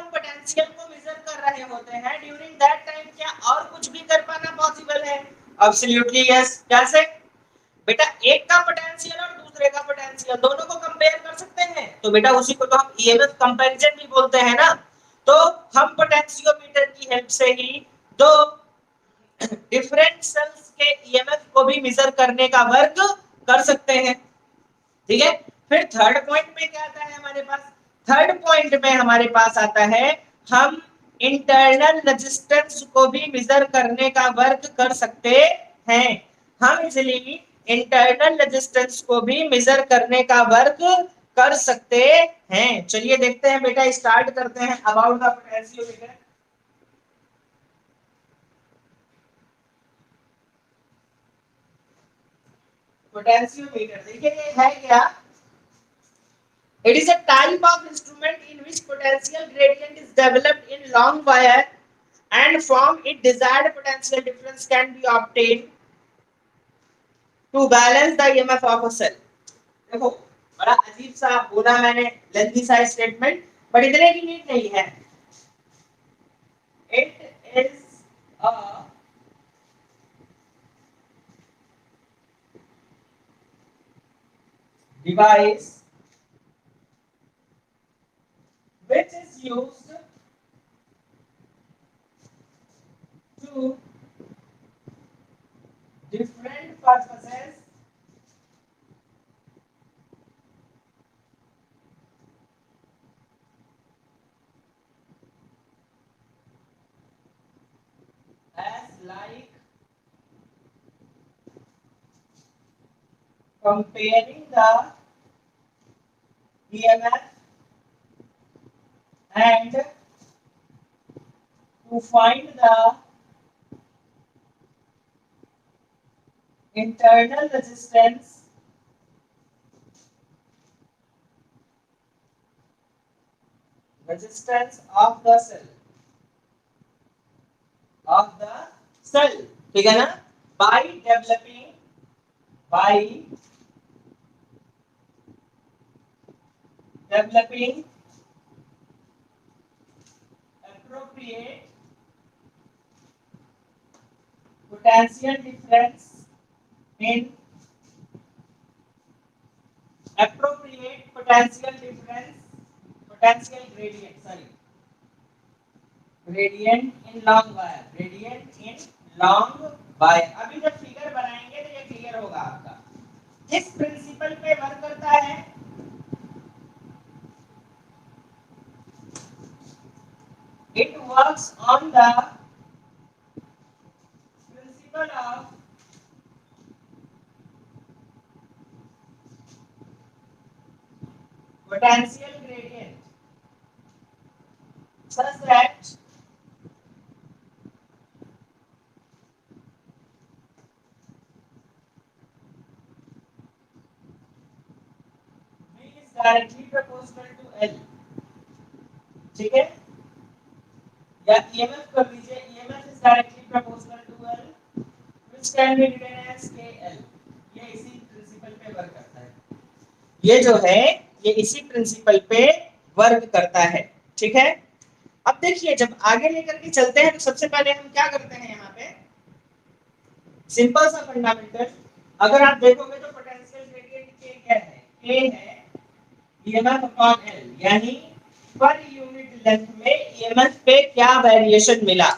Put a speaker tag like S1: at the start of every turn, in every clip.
S1: हम पोटेंशियल को मेजर कर रहे होते हैं ड्यूरिंग दैट टाइम क्या और कुछ भी कर पाना पॉसिबल है? Absolutely yes. कैसे बेटा? एक का पोटेंशियल और दूसरे का पोटेंशियल दोनों को कंपेयर कर सकते हैं, तो बेटा उसी को तो हम ईएमएफ कंपैरिजन भी बोलते हैं ना। तो हम पोटेंशियोमीटर की हेल्प से ही दो डिफरेंट सेल्स के ईएमएफ को भी मेजर करने का वर्क कर सकते हैं। ठीक है, फिर थर्ड पॉइंट में क्या आता है हमारे पास? थर्ड पॉइंट में हमारे पास आता है हम इंटरनल रेजिस्टेंस को भी मेजर करने का वर्क कर सकते हैं। हम इजीली इंटरनल रेजिस्टेंस को भी मेजर करने का वर्क कर सकते हैं। चलिए देखते हैं बेटा, स्टार्ट करते हैं अबाउट द पोटेंशियोमीटर। पोटेंशियोमीटर देखिए ये है क्या? It is a type of instrument in which potential gradient is developed in long wire and from it desired potential difference can be obtained to balance the EMF of a cell। देखो बड़ा अजीब सा बोला मैंने, lengthy सा statement, but इतने की need नहीं है। It is a device which is used to different purposes as like comparing the EMF and to find the internal resistance of the cell ठीक है ना? by developing appropriate potential difference in potential gradient in long wire, अभी जब figure बनाएंगे तो ये clear होगा आपका। इस प्रिंसिपल पे वर्क करता है। It works on the principle of potential gradient such that V is directly proportional to L। ठीक है, या EMF कर लीजिए, EMF is directly proportional to L which can be written as KL। ये इसी प्रिंसिपल पे वर्क करता है। ये जो है ये इसी प्रिंसिपल पे वर्क करता है। ठीक है, अब देखिए जब आगे लेकर के चलते हैं तो सबसे पहले हम क्या करते हैं यहाँ पे, सिंपल सा फंडामेंटल। अगर आप देखोगे तो पोटेंशियल ग्रेडियंट K क्या है? K है EMF अपॉन L, यानी पर यूनिट लेंथ में EMF पे क्या वेरिएशन मिला?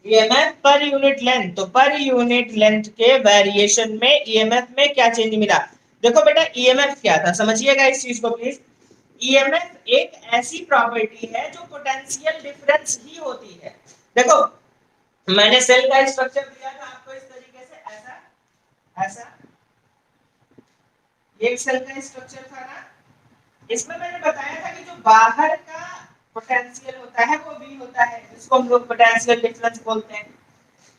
S1: EMF पर यूनिट लेंथ, तो पर यूनिट लेंथ के वेरिएशन में EMF में क्या चेंज मिला? देखो बेटा EMF क्या था, समझिएगा इस चीज को प्लीज। EMF एक ऐसी प्रॉपर्टी है जो पोटेंशियल डिफरेंस ही होती है। देखो मैंने सेल का स्ट्रक्चर दिया था आपको इस तरीके से, ऐसा एक सेल का स्ट्रक्चर था ना। इसमें मैंने बताया था कि जो बाहर का पोटेंशियल होता है वो V होता है, जिसको हम लोग पोटेंशियल डिफरेंस बोलते हैं।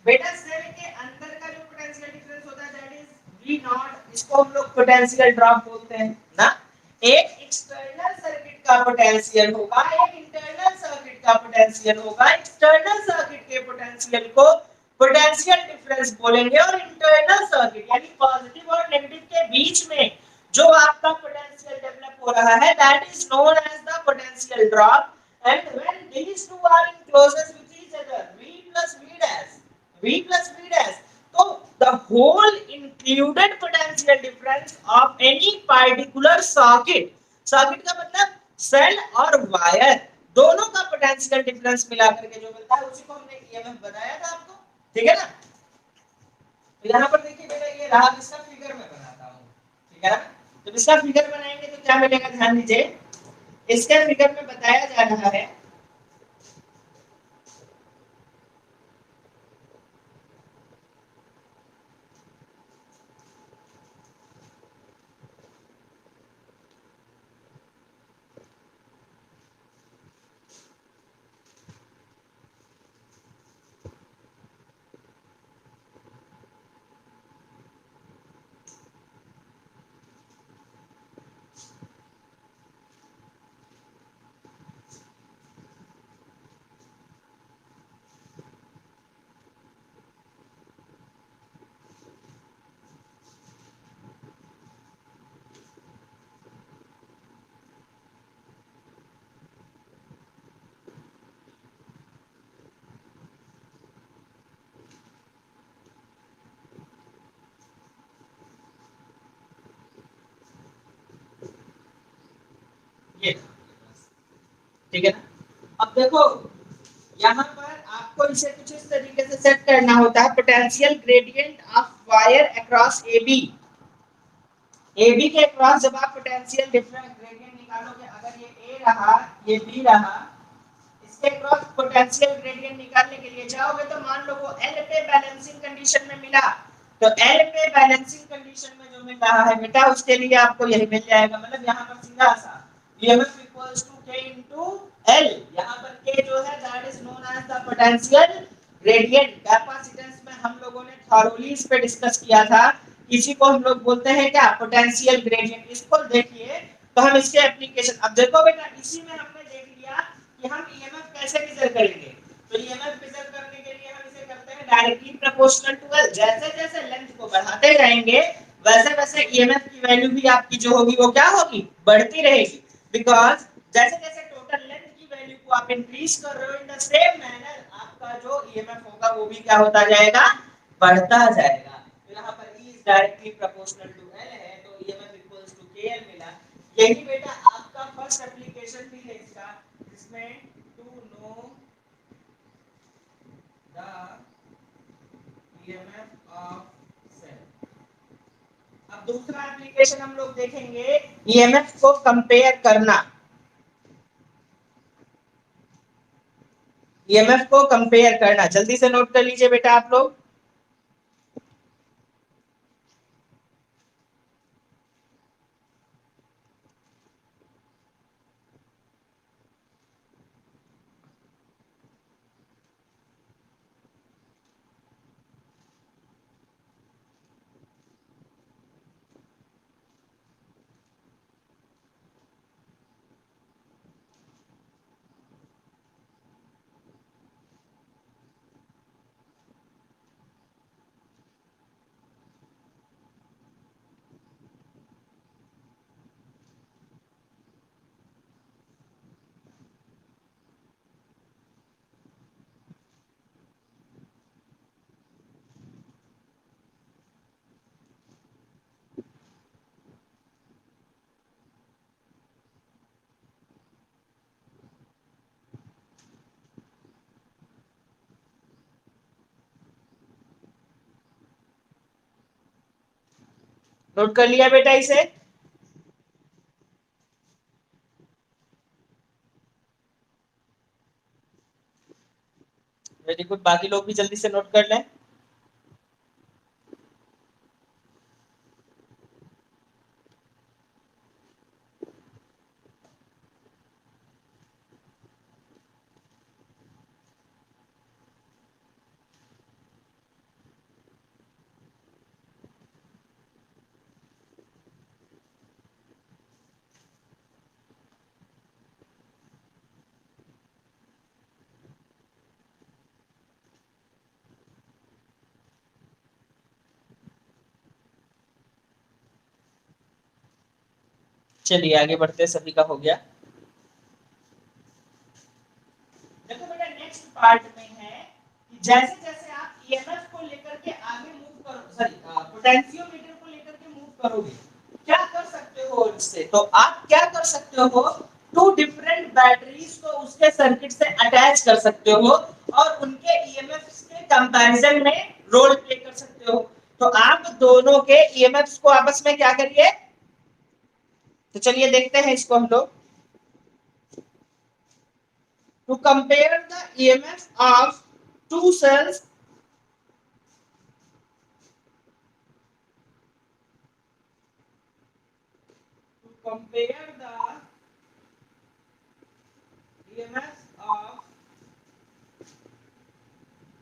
S1: बेटा सेल के अंदर का जो पोटेंशियल डिफरेंस होता है दैट इज V नॉट, इसको हम लोग पोटेंशियल ड्रॉप बोलते हैं ना। एक एक्सटर्नल सर्किट का पोटेंशियल होगा, एक इंटरनल सर्किट का पोटेंशियल होगा। एक्सटर्नल सर्किट के पोटेंशियल को पोटेंशियल डिफरेंस बोलेंगे और इंटरनल सर्किट यानी पॉजिटिव और नेगेटिव के बीच में जो आपका पोटेंशियल डेवलप हो रहा है that is known as the potential drop. And when these two are in closest with each other, V plus V dash, V plus V dash, so the whole included potential difference of any particular circuit, circuit का मतलब cell और wire दोनों का potential difference मिलाकर के जो मिलता है उसी को हमने ईएमएफ बताया था आपको, ठीक है ना। तो यहाँ पर देखिए बेटा ये रहा, इसका फिगर मैं बनाता हूँ, ठीक है ना। तो इसका फिगर बनाएंगे तो क्या मिलेगा, ध्यान दीजिए। इसके फिगर में बताया जा रहा है ये, ठीक है ना। अब देखो यहाँ पर आपको इसे कुछ इस तरीके से सेट करना होता है, potential gradient of wire across AB, AB के अक्रॉस जब आप पोटेंशियल डिफरेंस ग्रेडियंट निकालोगे, अगर ये A रहा ये B रहा, इसके अक्रॉस पोटेंशियल ग्रेडियंट निकालने के लिए जाओगे तो मान लो वो L पे बैलेंसिंग कंडीशन में मिला, तो L पे बैलेंसिंग कंडीशन में जो मिल रहा है बेटा उसके लिए आपको यही मिल जाएगा, मतलब यहाँ पर सीधा सा EMF equals to K into L, यहाँ पर K जो है that is known as the potential gradient। Capacitance में हम लोगों ने थॉरोली इस पे डिस्कस किया था, इसी को हम लोग बोलते हैं क्या, पोटेंशियल ग्रेडियंट। इसको देखिए तो हम इसके एप्लीकेशन, अब देखो बेटा इसी में हमने देख लिया कि हम ईएमएफ कैसे मेजर करेंगे। तो ईएमएफ मेजर करने के लिए हम इसे करते हैं डायरेक्टली प्रोपोर्शनल टू एल, जैसे जैसे लेंथ को बढ़ाते जाएंगे वैसे वैसे ईएमएफ की वैल्यू भी आपकी जो होगी वो क्या होगी, बढ़ती रहेगी। बिकॉज जैसे जैसे टोटल लेंथ की वैल्यू को आप इंक्रीज कर रहे हो, इन द सेम मैनर आपका जो ईएमएफ होगा वो भी क्या होता जाएगा, बढ़ता जाएगा। तो यहाँ पर E is directly proportional to L है, तो ईएमएफ इक्वल्स टू KL मिला। यही बेटा आपका फर्स्ट एप्लीकेशन भी है इसका, जिसमें to know the EMF of cell. अब दूसरा एप्लीकेशन हम लोग देखेंगे ईएमएफ को कंपेयर करना, ईएमएफ को कंपेयर करना, जल्दी से नोट कर लीजिए बेटा आप लोग। नोट कर लिया बेटा इसे। वेरी गुड, बाकी लोग भी जल्दी से नोट कर लें। चलिए आगे बढ़ते, सभी का हो गया। जैसे जैसे आप ईएमएफ को लेकर के आगे मूव करो, सॉरी पोटेंशियोमीटर को लेकर के मूव करोगे, क्या कर सकते हो इससे, तो आप क्या कर सकते हो, टू डिफरेंट बैटरीज को उसके सर्किट से अटैच कर सकते हो और उनके ईएमएफ के कंपैरिजन में रोल प्ले कर सकते हो। तो आप दोनों के ईएमएफ को आपस में क्या करिए, तो चलिए देखते हैं इसको हम लोग। To compare the EMF of two cells compare the EMF of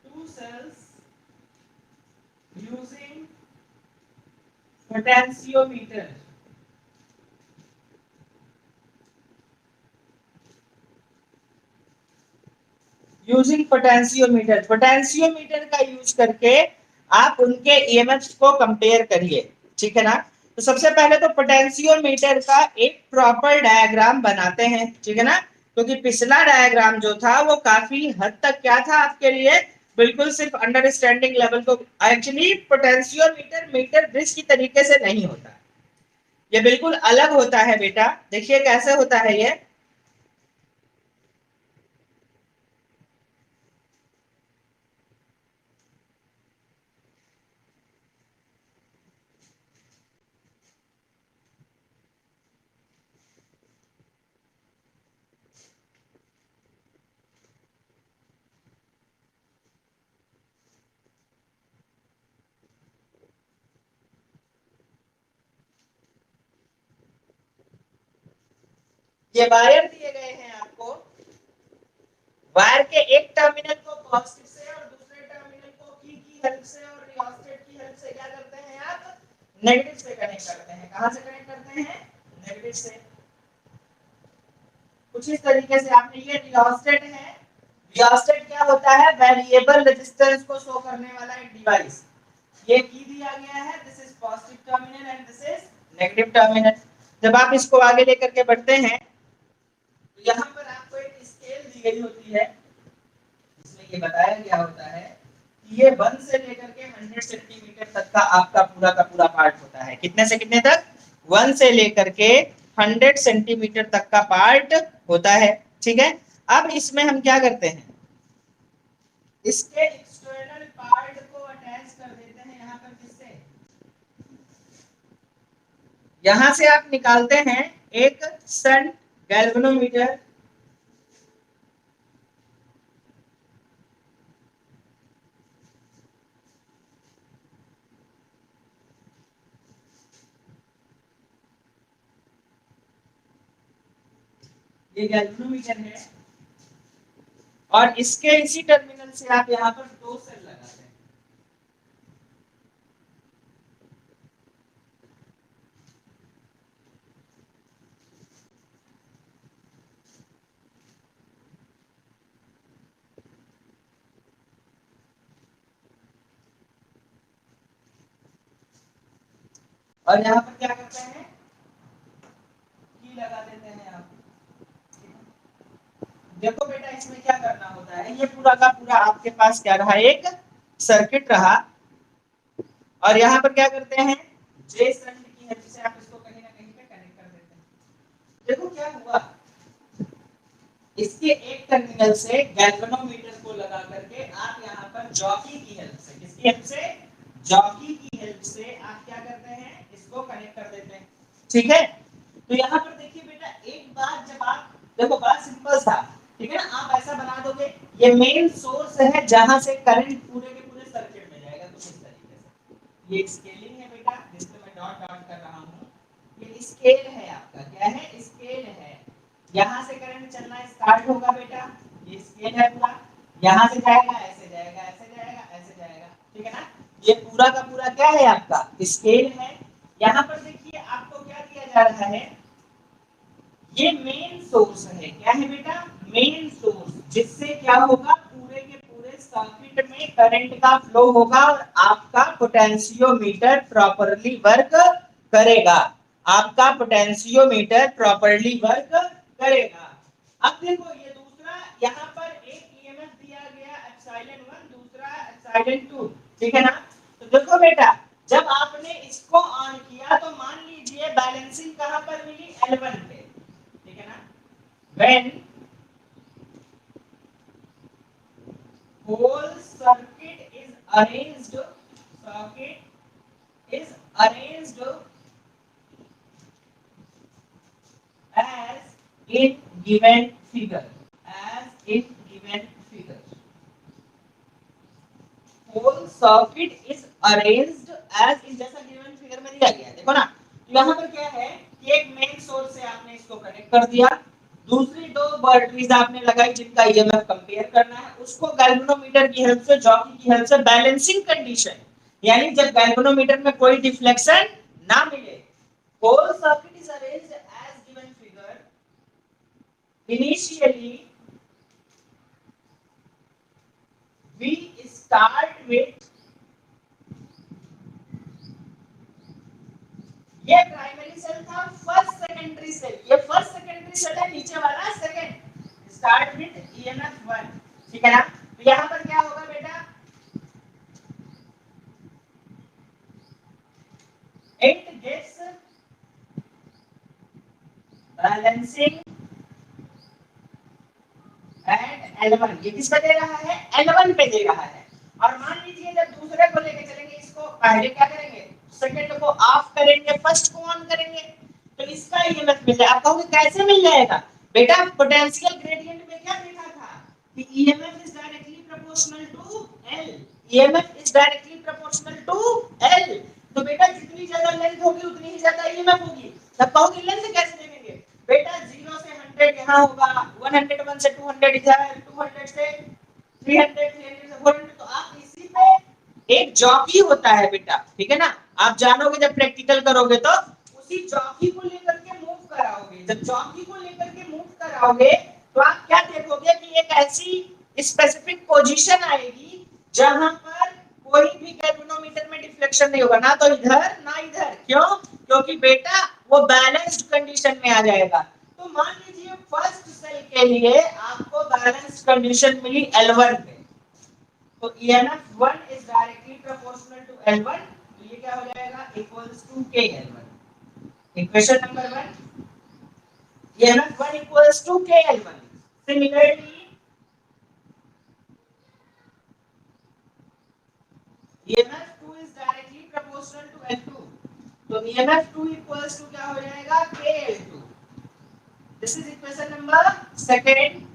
S1: two cells using potentiometer. Using potentiometer, potentiometer का यूज करके आप उनके ईएमएफ को कंपेयर करिए, ठीक है ना। तो सबसे पहले तो पोटेंशियोमीटर का एक प्रॉपर डायग्राम बनाते हैं, ठीक है ना, क्योंकि पिछला डायग्राम जो था वो काफी हद तक क्या था आपके लिए, बिल्कुल सिर्फ अंडरस्टैंडिंग लेवल को। एक्चुअली पोटेंशियोमीटर मीटर ब्रिज की तरीके से नहीं होता, ये बिल्कुल अलग होता है बेटा। देखिए कैसे होता है ये, ये वायर दिए गए हैं आपको, वायर के एक टर्मिनल को पॉजिटिव से और दूसरे टर्मिनल को की हेल्प से और रियोस्टेट की हेल्प से क्या करते हैं आप, नेगेटिव से कनेक्ट करते हैं। कहां से कनेक्ट करते हैं, नेगेटिव से। कुछ इस तरीके से आपने, ये रियोस्टेट है, रियोस्टेट क्या होता है, वेरिएबल रेजिस्टेंस को शो करने वाला एक डिवाइस। ये की दिया गया है, this is positive terminal and this is negative terminal. जब आप इसको आगे लेकर के बढ़ते हैं तो यहाँ पर आपको एक स्केल दी गई होती है, इसमें ये बताया गया होता है कि ये 1 से लेकर के 100 सेंटीमीटर तक का आपका पूरा का पूरा पार्ट होता है। कितने से कितने तक, 1 से लेकर के 100 सेंटीमीटर तक का पार्ट होता है, ठीक है। अब इसमें हम क्या करते हैं, इसके एक्सटर्नल पार्ट को अटैच कर देते हैं यहाँ पर, किससे, यहां से आप निकालते हैं एक सन गैल्वेनोमीटर, ये गैल्वेनोमीटर है, और इसके इसी टर्मिनल से आप यहाँ पर 2 सेल लगाते हैं। और यहाँ पर क्या करते हैं, की लगा देते हैं आप। देखो बेटा इसमें क्या करना होता है, ये पूरा का पूरा आपके पास क्या रहा, एक सर्किट रहा, और यहाँ पर क्या करते हैं, जे शंट की हेल्प से आप इसको कहीं ना कहीं पे कनेक्ट कर देते हैं। देखो क्या हुआ, इसके एक टर्मिनल से गैल्वेनोमीटर को लगा करके आप यहाँ पर जॉकी की हेल्प से, किसकी हेल्प से, जॉकी की हेल्प से आप क्या करते हैं, इसको कनेक्ट कर देते हैं, ठीक है। तो यहाँ पर देखिए बेटा, एक बात जब आप देखो, बात सिंपल था, ठीक है ना, आप ऐसा बना दोगे, ये मेन सोर्स है जहां से करंट पूरे के पूरे सर्किट में जाएगा, कुछ इस तरीके से। ये स्केलिंग है बेटा, जिसमें मैं डॉट डॉट कर रहा हूँ, ये स्केल है आपका, क्या है, स्केल है। यहाँ से करंट चलना स्टार्ट होगा बेटा, ये स्केल है पूरा, यहाँ से जाएगा, ऐसे जाएगा, ऐसे जाएगा, ऐसे जाएगा, ठीक है ना। ये पूरा का पूरा क्या है आपका, स्केल है। यहाँ पर देखिए आपको क्या दिया जा रहा है, ये मेन सोर्स है, क्या है बेटा, मेन सोर्स, जिससे क्या होगा, पूरे के पूरे सर्किट में करंट का फ्लो होगा और आपका पोटेंशियोमीटर प्रॉपर्ली वर्क करेगा, आपका पोटेंशियोमीटर प्रॉपर्ली वर्क करेगा। अब देखो ये दूसरा, यहाँ पर एक ईएमएफ दिया गया एप्सिलॉन 1, दूसरा साइलेंट टू, ठीक है ना। तो देखो बेटा, जब आपने इसको ऑन किया तो मान लीजिए बैलेंसिंग कहां पर मिली, L1 पे, ठीक है ना। When whole circuit is arranged as in given figure, as in given figure, whole circuit is arranged as in, जैसा given figure में दिया गया है। देखो ना, यहाँ पर क्या है कि एक मेन सोर्स से आपने इसको कनेक्ट कर दिया, दूसरी दो बैटरीज आपने लगाई जिनका ईएमएफ कंपेयर करना है, उसको गैल्वेनोमीटर की हेल्प से, जॉकी की हेल्प से बैलेंसिंग कंडीशन, यानी जब गैल्वेनोमीटर में कोई डिफ्लेक्शन ना मिले, whole circuit is arranged as given figure. Initially we start with, ये प्राइमरी सेल था, फर्स्ट सेकेंडरी सेल, ये फर्स्ट सेकेंडरी सेल है, नीचे वाला सेकंड, स्टार्ट विद ईएमएफ 1, ठीक है ना। तो यहां पर क्या होगा बेटा, it gets balancing eight L1, ये किस पे दे रहा है, L1 पे दे रहा है। और मान लीजिए जब दूसरे को लेके चलेंगे, इसको पहले क्या करेंगे, सेकंड को ऑफ करेंगे, फर्स्ट को ऑन करेंगे, तो इसका ईएमएफ मिल जाएगा। आप कहोगे कैसे मिल जाएगा, बेटा पोटेंशियल ग्रेडियंट में क्या देखा था कि EMF is directly proportional to L, EMF is directly proportional to L। तो बेटा जितनी ज्यादा लेंथ होगी उतनी ही ज्यादा ईएमएफ होगी। तब कहोगे लेंथ कैसे देखेंगे, बेटा 0 से 100 यहाँ होगा, 101 से 200 इधर, 200 से 300, 300 से 400, तो आप इसी पे एक जॉकी होता है बेटा, ठीक है ना। आप जानोगे जब प्रैक्टिकल करोगे तो उसी जॉकी को लेकर के मूव कराओगे, जब जॉकी को लेकर के मूव कराओगे तो आप क्या देखोगे कि एक ऐसी स्पेसिफिक पोजीशन आएगी जहां पर कोई भी गैल्वेनोमीटर में डिफ्लेक्शन नहीं होगा, ना तो इधर ना इधर। क्यों, क्योंकि बेटा वो बैलेंस्ड कंडीशन में आ जाएगा। तो मान लीजिए फर्स्ट सेल के लिए आपको बैलेंस्ड कंडीशन मिली L1 पे, तो EMF 1 is directly proportional to L1, तो ये क्या हो जाएगा, equals to KL1, equation number 1, EMF 1 equals to KL1। Similarly EMF 2 is directly proportional to L2, तो EMF 2 equals to क्या हो जाएगा, KL2। This is equation number second,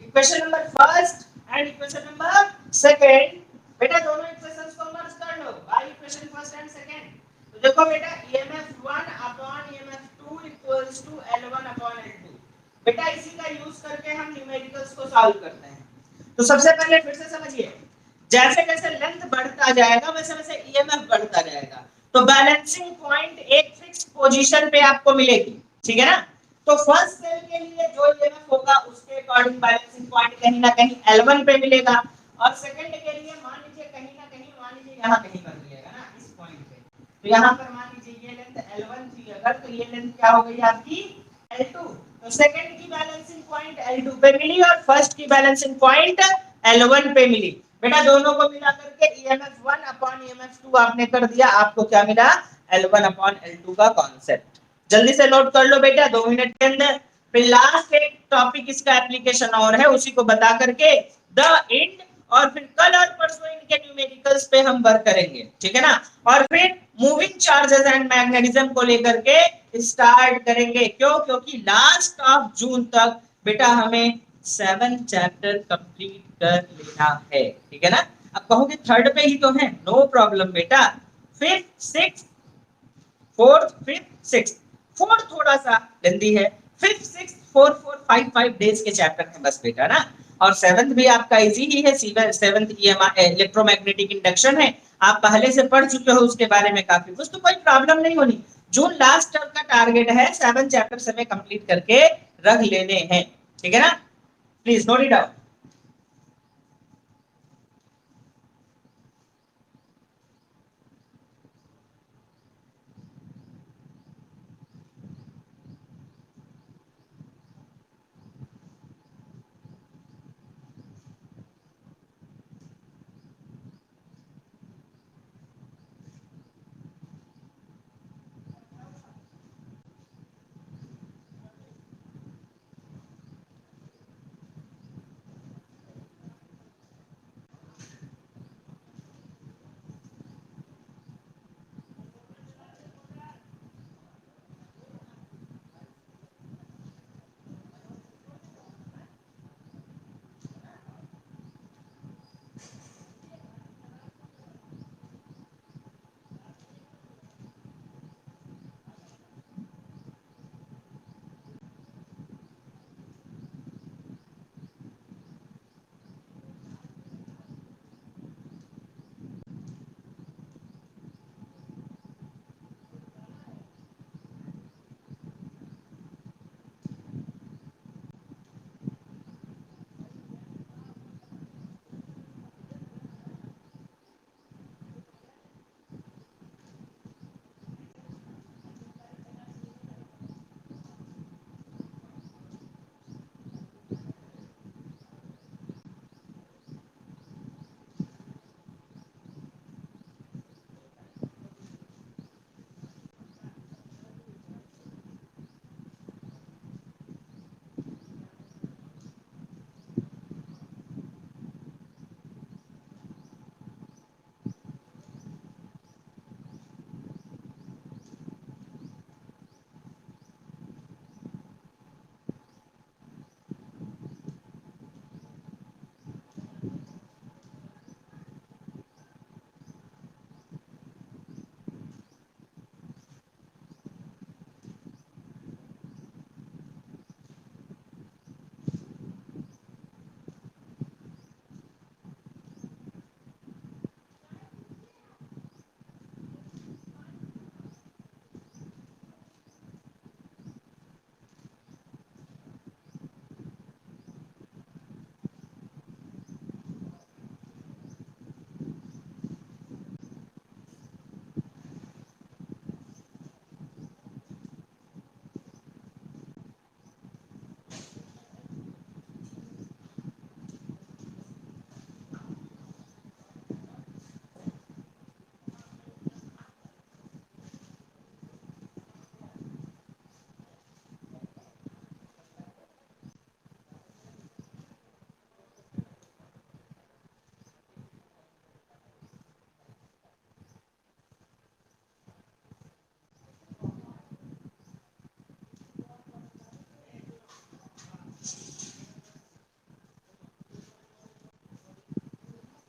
S1: equation number first and equation number second। बेटा दोनों equations को merge कर लो, by equation first and second. तो देखो बेटा EMF 1 upon EMF 2 equals to L1 upon L2। बेटा इसी का यूज करके हम न्यूमेरिकल्स को सॉल्व करते हैं। तो सबसे पहले फिर से समझिए, जैसे जैसे लेंथ बढ़ता जाएगा वैसे वैसे EMF बढ़ता जाएगा, तो बैलेंसिंग पॉइंट एक फिक्स पोजीशन पे आपको मिलेगी, ठीक है ना। तो फर्स्ट सेल के लिए जो ईएमएफ होगा उसके अकॉर्डिंग बैलेंसिंग पॉइंट कहीं ना कहीं L1 पे मिलेगा, और सेकंड के लिए मान लीजिए कहीं ना कहीं, मान लीजिए यहां कहीं पर मिलेगा ना, इस पॉइंट पे। तो यहां पर मान लीजिए ये लेंथ L1 थी अगर, तो ये लेंथ क्या हो गई आपकी L2। तो सेकंड की बैलेंसिंग पॉइंट L2 पे मिली और फर्स्ट की बैलेंसिंग पॉइंट L1 पे मिली। बेटा दोनों को मिला करके EMF 1 अपॉन EMF 2 आपने कर दिया, आपको क्या मिला, L1 अपॉन L2 का कॉन्सेप्ट। जल्दी से नोट कर लो बेटा 2 मिनट के अंदर। फिर लास्ट एक टॉपिक इसका एप्लीकेशन और है, उसी को बता करके द एंड, और फिर कल और परसों इनके न्यूमेरिकल्स पे हम वर्क करेंगे, ठीक है ना। और फिर मूविंग चार्जेस एंड मैग्नेटिज्म को लेकर के स्टार्ट करेंगे। क्यों, क्योंकि लास्ट ऑफ जून तक बेटा हमें 7 चैप्टर कंप्लीट कर लेना है, ठीक है ना। अब कहोगे थर्ड पे ही तो है, नो प्रॉब्लम बेटा, fifth sixth fourth fifth sixth, fourth थोड़ा सा लेंदी है, फिफ्थ सिक्स्थ 4 4 5 5 डेज के चैप्टर हैं बस बेटा ना। और सेवंथ भी आपका इजी ही है, सेवंथ ईएमआई इलेक्ट्रोमैग्नेटिक इंडक्शन है, आप पहले से पढ़ चुके हो उसके बारे में काफी कुछ, तो कोई प्रॉब्लम नहीं होनी। जून लास्ट टर्म का टारगेट है 7 चैप्टर हमें कंप्लीट करके रख लेने हैं, ठीक है ना। Please note it down.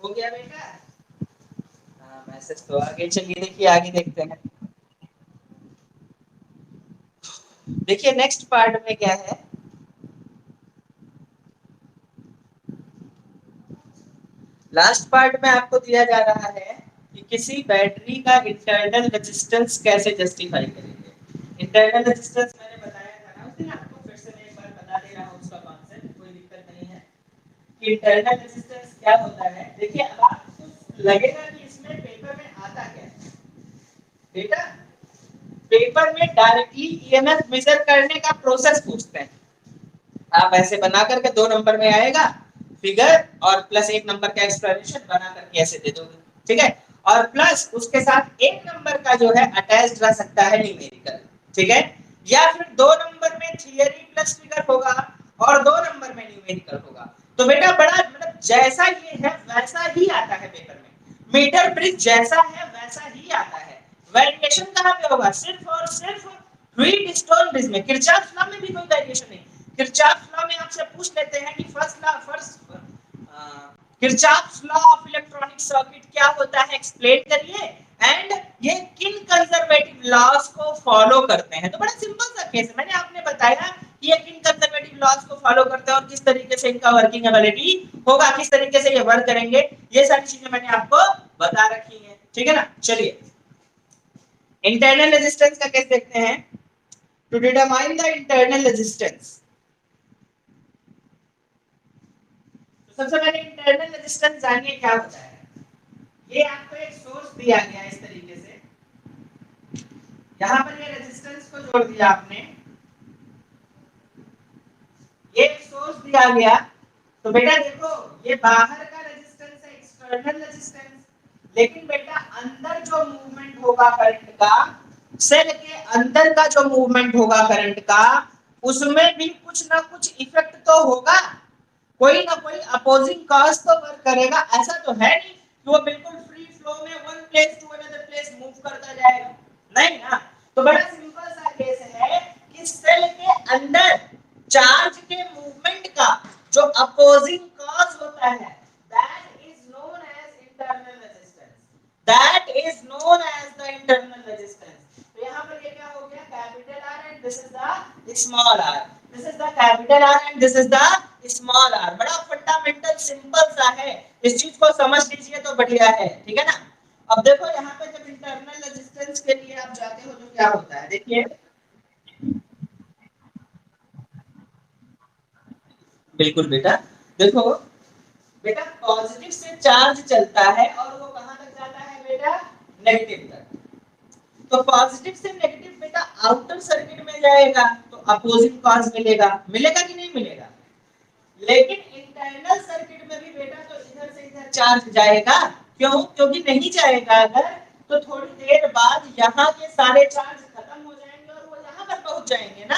S1: हो गया बेटा? हाँ मैसेज तो आगे, चलिए देखिए आगे देखते हैं। देखिए नेक्स्ट पार्ट में क्या है, लास्ट पार्ट में आपको दिया जा रहा है कि किसी बैटरी का इंटरनल रेजिस्टेंस कैसे जस्टिफाई करेंगे। इंटरनल रेजिस्टेंस मैंने बताया था ना उस दिन आपको, फिर से मैं एक बार बता दे रहा हूँ उसका कॉन्सेप्ट, कोई दिक्कत नहीं है। कि इंटरनल रेजिस्टेंस क्या होता है, देखिए अब आपको लगेगा कि इसमें पेपर में आता क्या है बेटा, पेपर में डायरेक्टली ईएमएफ मेजर करने का प्रोसेस पूछते हैं। आप ऐसे बना करके 2 नंबर में आएगा फिगर और प्लस 1 नंबर का एक्सप्लेनेशन बना करके ऐसे दे दोगे, ठीक है। और प्लस उसके साथ 1 नंबर का जो है अटैच्ड रह सकता है न्यूमेरिकल, ठीक है। या फिर 2 नंबर में थियरी प्लस फिगर होगा और 2 नंबर में न्यूमेरिकल होगा। तो बेटा बड़ा मतलब जैसा ये है वैसा ही आता है पेपर में, मीटर ब्रिज जैसा है वैसा ही आता है। वेरिएशन कहां पे होगा, सिर्फ और सिर्फ व्हीटस्टोन ब्रिज में। किरचॉफ लॉ में भी कोई वेरिएशन नहीं। किरचॉफ लॉ में आपसे पूछ लेते हैं कि Kirchhoff law of electronic circuit क्या होता है एक्सप्लेन करिए, एंड ये किन कंजर्वेटिव लॉज को फॉलो करते हैं। तो बड़ा सिंपल सा केस है, मैंने आपने बताया कि ये किन कंजर्वेटिव लॉज को फॉलो करते हैं और किस तरीके से इनका वर्किंग एबिलिटी होगा, किस तरीके से ये वर्क करेंगे, ये सारी चीजें मैंने आपको बता रखी है, ठीक है ना। चलिए इंटरनल रेजिस्टेंस का केस देखते हैं। To determine the internal resistance, सबसे पहले इंटरनल रेजिस्टेंस जानिए क्या होता है। ये आपको एक सोर्स दिया गया इस तरीके से, यहां पर ये रेजिस्टेंस को जोड़ दिया आपने, ये एक सोर्स दिया गया। तो बेटा देखो ये बाहर का रेजिस्टेंस है एक्सटर्नल रेजिस्टेंस, लेकिन बेटा अंदर जो मूवमेंट होगा करंट का, सेल के अंदर का जो मूवमेंट होगा करंट का, उसमें भी कुछ ना कुछ इफेक्ट तो होगा, कोई ना कोई अपोजिंग कॉज तो वर्क करेगा। ऐसा तो है नहीं कि वो बिल्कुल फ्री फ्लो में one place to another place move करता जाएगा, नहीं ना। तो बड़ा सिंपल सा केस है कि सेल के अंदर चार्ज के मूवमेंट का जो अपोजिंग कॉज होता है that is known as internal resistance, that is known as the internal resistance. तो यहां पर ये क्या हो गया, capital R and this is the small R, this is the capital R and this is the small R. बड़ा fundamental simple सा है, इस चीज को समझ लीजिए तो बढ़िया है, ठीक है ना। अब देखो यहाँ पे जब इंटरनल रेजिस्टेंस के लिए आप जाते हो तो क्या होता है, देखिए बिल्कुल बेटा, देखो बेटा पॉजिटिव से चार्ज चलता है और वो कहां तक जाता है बेटा, नेगेटिव तक। तो पॉजिटिव से नेगेटिव बेटा आउटर सर्किट में जाएगा तो अपोजिंग कॉज मिलेगा, मिलेगा कि नहीं मिलेगा। लेकिन इंटरनल सर्किट में भी बेटा तो इधर से इधर चार्ज जाएगा, क्यों, क्योंकि नहीं जाएगा अगर तो थोड़ी देर बाद यहाँ के सारे चार्ज खत्म हो जाएंगे और वो यहाँ पर पहुंच जाएंगे ना।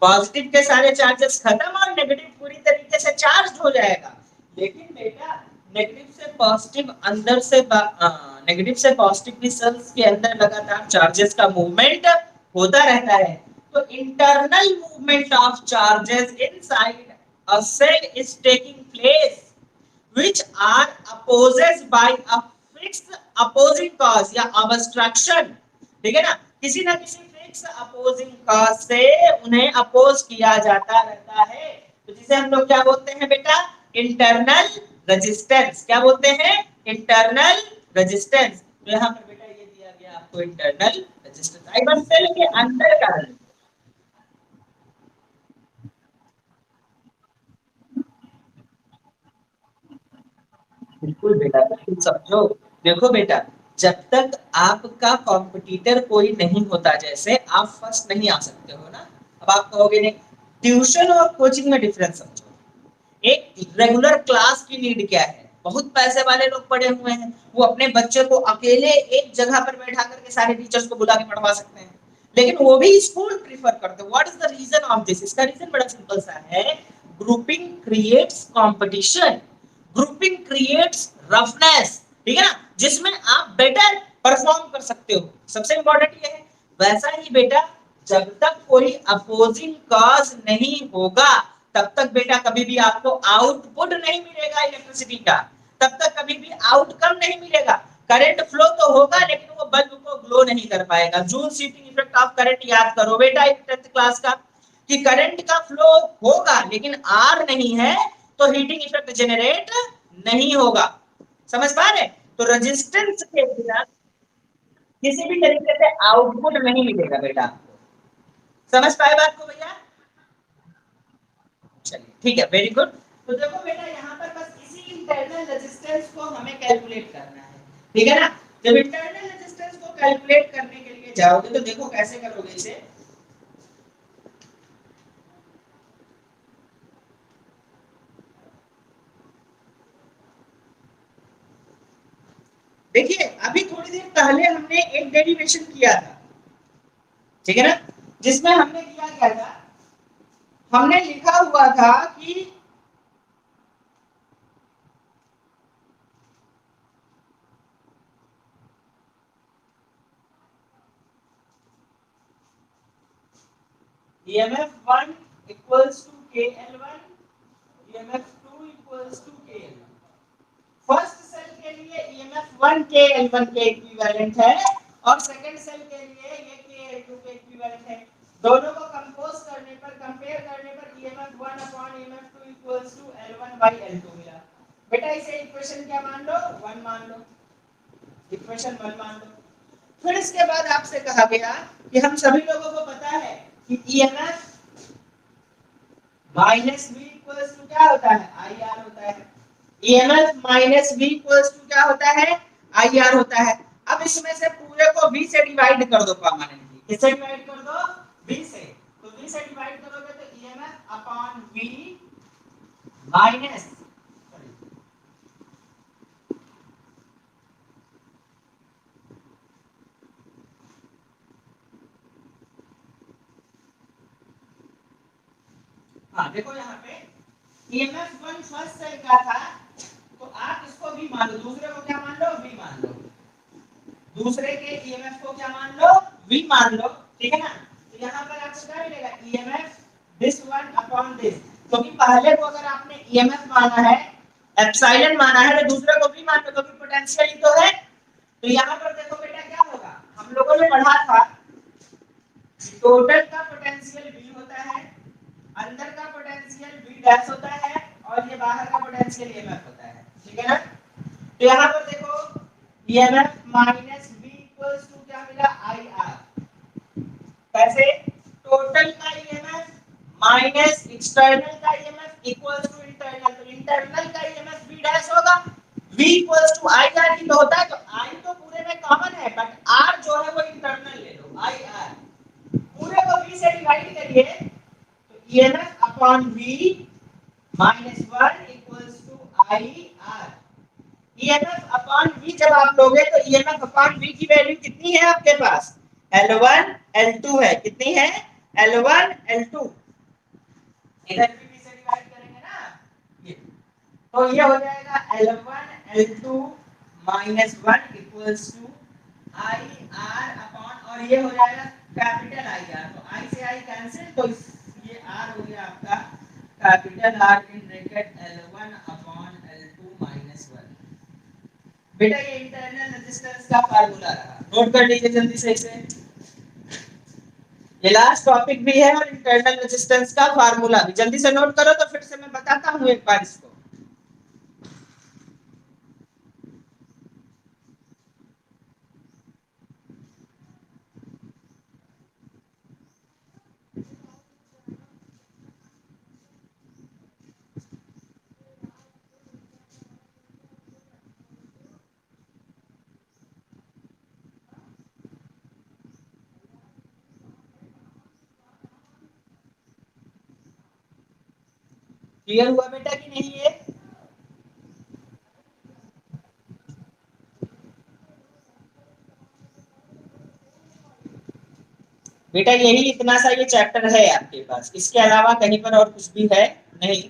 S1: पॉजिटिव के सारे चार्जेस खत्म और नेगेटिव पूरी तरीके से चार्ज हो जाएगा। लेकिन बेटा नेगेटिव से पॉजिटिव अंदर से नेगेटिव से पॉजिटिव की सेल्स के अंदर लगातार चार्जेस का मूवमेंट होता रहता है। तो internal movement of charges inside a cell is taking place which are opposes by a fixed opposing cause या obstruction, ठीक है ना, किसी ना किसी फिक्स अपोजिंग कॉज से उन्हें अपोज किया जाता रहता है। तो जिसे हम लोग क्या बोलते हैं बेटा, इंटरनल रेजिस्टेंस। क्या बोलते हैं, इंटरनल रेजिस्टेंस। तो यहाँ पर बेटा ये दिया गया आपको इंटरनल रेजिस्टेंस, आई बस सेल के अंदर का। बिल्कुल बेटा, बिल्कुल समझो। देखो बेटा जब तक आपका कॉम्पिटिटर कोई नहीं होता, जैसे आप फर्स्ट नहीं आ सकते हो ना, अब आप कहोगे नहीं, ट्यूशन और कोचिंग में डिफरेंस समझो। एक रेगुलर क्लास की नीड क्या है, बहुत पैसे वाले लोग पढ़े हुए हैं, वो अपने बच्चे को अकेले एक जगह पर बैठा करके सारे टीचर्स को बुला के पढ़वा सकते हैं, लेकिन वो भी स्कूल प्रीफर करते हैं। What is the reason of this, इसका रीजन बड़ा सिंपल सा है, grouping creates competition, grouping creates roughness, ठीक है ना, जिसमें आप बेटर परफॉर्म कर सकते हो। सबसे इंपॉर्टेंट ये है, वैसा ही बेटा जब तक कोई अपोजिंग कॉज नहीं होगा तब तक बेटा कभी भी आपको आउटपुट नहीं मिलेगा इलेक्ट्रिसिटी का। तब तक कभी भी आउटकम नहीं मिलेगा। करंट फ्लो तो होगा लेकिन वो बल्ब को ग्लो नहीं कर पाएगा। Joule sheeting effect of current याद करो बेटा 10th क्लास का, कि करंट का फ्लो होगा लेकिन आर नहीं है तो हीटिंग इफेक्ट जनरेट नहीं होगा। समझ पा रहे? तो रेजिस्टेंस के बिना किसी भी तरीके से आउटपुट नहीं मिलेगा बेटा आपको। समझ पाए बात को भैया? चलिए ठीक है, वेरी गुड। तो देखो बेटा यहाँ पर बस इसी इंटरनल रेजिस्टेंस को हमें कैलकुलेट करना है, ठीक है ना। जब इंटरनल रेजिस्टेंस को कैलकुलेट करने के लिए जाओगे तो देखो कैसे करोगे इसे। देखिए अभी थोड़ी देर पहले हमने एक डेरिवेशन किया था, ठीक है ना, जिसमें हमने किया क्या था, हमने लिखा हुआ था कि EMF1 equals to KL1, EMF2 equals to KL1। First cell के लिए EMF1 KL1 के इक्विवेलेंट है और सेकंड सेल के लिए ये KL2 के इक्विवेलेंट है। दोनों को कंपोज करने पर, कंपेयर करने पर EMF1 upon EMF2 equals to L1 by L2 मिला। बेटा इसे इक्वेशन क्या मान लो, 1 मान लो, इक्वेशन 1 मान लो। फिर इसके बाद आपसे कहा गया कि हम सभी लोगों को पता है कि EMF minus V equals to क्या होता है, IR होता है। EMF minus V equals to क्या होता है, IR होता है। अब इसमें से पूरे को V से डिवाइड कर दो परमानेंटली। किससे डिवाइड कर दो, V से। तो V से डिवाइड करोगे तो EMF अपॉन V माइनस, हाँ देखो यहाँ पे EMF1 फर्स्ट सेल का था तो आप इसको V मान लो, दूसरे को क्या मान लो, V मान लो, दूसरे के EMF को क्या मान लो, V मान लो, ठीक है ना। तो यहाँ पर आपको क्या मिलेगा, EMF this one upon this, क्योंकि पहले को अगर आपने EMF माना है, एप्सिलॉन माना है, तो दूसरे को V मान लो क्योंकि पोटेंशियल ही तो है। तो यहाँ पर देखो बेटा क्या होगा, हम लोगों ने पढ़ा था टोटल का पोटेंशियल V होता है, अंदर का पोटेंशियल V डैश होता है और ये बाहर का पोटेंशियल EMF होता है, ठीक है ना। तो यहाँ पर देखो EMF minus V equals to क्या मिला, IR। कैसे, टोटल का EMF माइनस एक्सटर्नल का EMF इक्वल्स टू इंटरनल, तो इंटरनल का EMF V डैश होगा, V इक्वल्स टू IR ही तो होता है। तो I तो पूरे में कॉमन है बट R जो है वो इंटरनल ले लो, IR। पूरे को V से डिवाइड करिए तो EMF upon V minus 1 equals to IR। EMF upon V जब आप लोगे तो EMF अपॉन V की वैल्यू कितनी है आपके पास, L1 L2 है। कितनी है, L1 L2। इधर भी V से डिवाइड करेंगे ना ये, तो ये हो जाएगा L1 L2 minus 1 equals to IR upon, और ये हो जाएगा कैपिटल IR। तो I से I कैंसिल, तो ये R हो गया आपका capital R in bracket L1 upon L2 minus 1। बेटा ये इंटरनल रेजिस्टेंस का फार्मूला रहा, नोट कर लीजिए जल्दी से इसे। ये लास्ट टॉपिक भी है और इंटरनल रेजिस्टेंस का फार्मूला भी, जल्दी से नोट करो तो फिर से मैं बताता हूँ एक बार इसको। क्लियर हुआ बेटा कि नहीं है? बेटा यही इतना सा ये चैप्टर है आपके पास, इसके अलावा कहीं पर और कुछ भी है नहीं।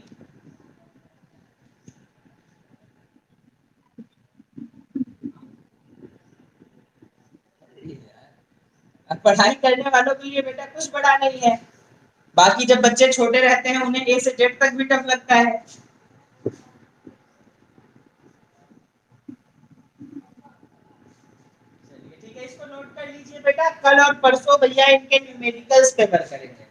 S1: अब पढ़ाई करने वालों के लिए बेटा कुछ बड़ा नहीं है, बाकी जब बच्चे छोटे रहते हैं उन्हें A से Z तक भी टफ लगता है। इसको नोट कर लीजिए बेटा, कल और परसों भैया इनके न्यूमेरिकल्स कवर करेंगे।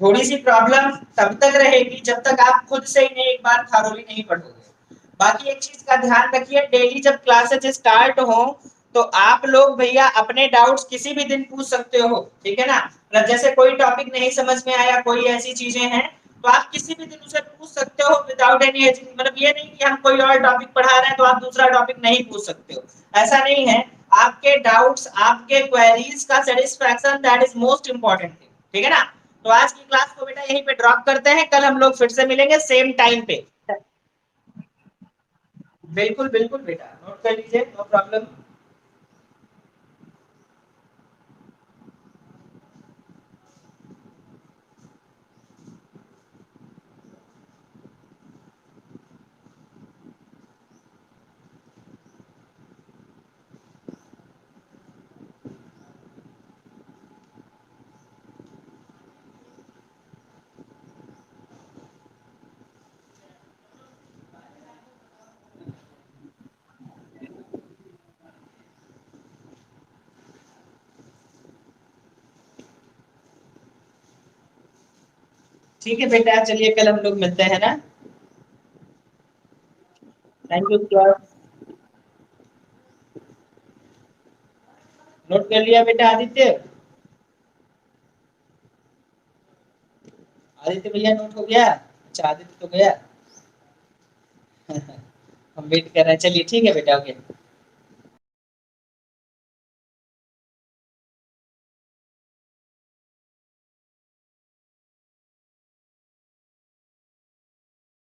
S1: थोड़ी सी प्रॉब्लम तब तक रहेगी जब तक आप खुद से इन्हें एक बार थारोली नहीं पढ़ोगे। बाकी एक चीज का ध्यान रखिए, डेली जब क्लासेस स्टार्ट हो तो आप लोग भैया अपने डाउट्स किसी भी दिन पूछ सकते हो, ठीक है ना। मतलब जैसे कोई टॉपिक नहीं समझ में आया, कोई ऐसी चीजें हैं, तो आप किसी भी दिन उसे पूछ सकते हो विदाउट एनी, मतलब ये नहीं कि हम कोई और टॉपिक पढ़ा रहे हैं तो आप दूसरा टॉपिक नहीं पूछ सकते हो, ऐसा नहीं है। आपके डाउट्स, आपके क्वेरीज का satisfaction, that is most important thing, ठीक है ना। तो आज की क्लास को बेटा यहीं पे ड्रॉप करते हैं, कल हम लोग फिर से मिलेंगे सेम टाइम पे। बिल्कुल बिल्कुल बेटा, नोट कर लीजिए, नो प्रॉब्लम। ठीक है बेटा, चलिए कल हम लोग मिलते हैं ना। Thank you sir. नोट कर लिया बेटा आदित्य? आदित्य भैया नोट हो गया? अच्छा आदित्य तो गया। हम वेट कर रहे हैं, चलिए ठीक है बेटा, ओके।